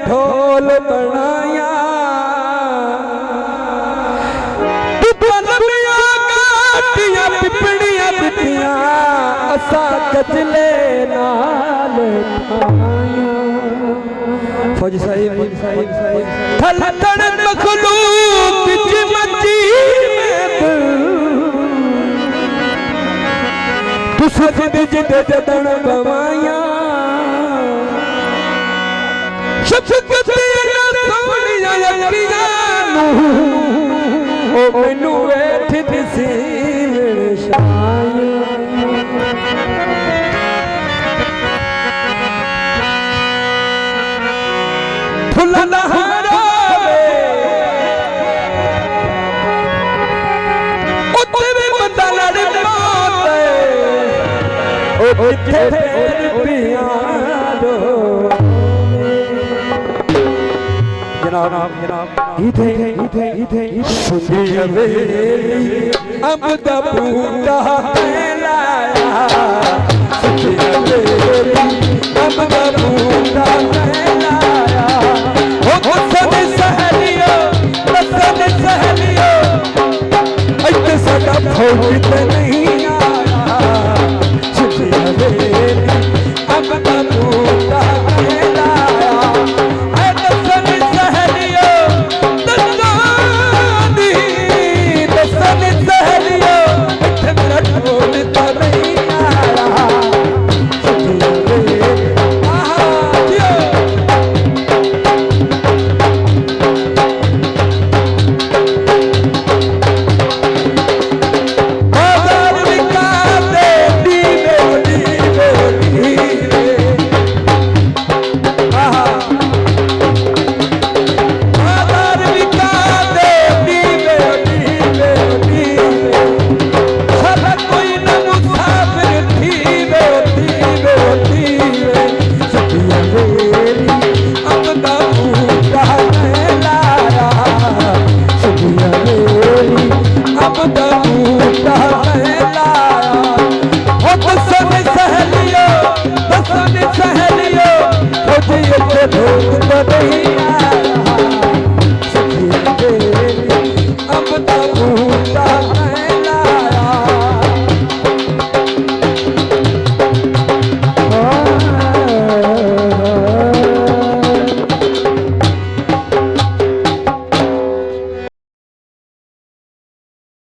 ढोल बनाया काटिया पिपड़िया पिटिया असा कजले नाल फौजी साहिब थलथड़ मखलूक बिच मची तू सजद जिद जदन बवाया मैनू बैठ दिसी मेरे फुल बंदा लड़ अब दा बूटा लाया अब दा बूटा लाया सहेलियो इतने साडा फौज नहीं आया अब दा बूटा सहेलियो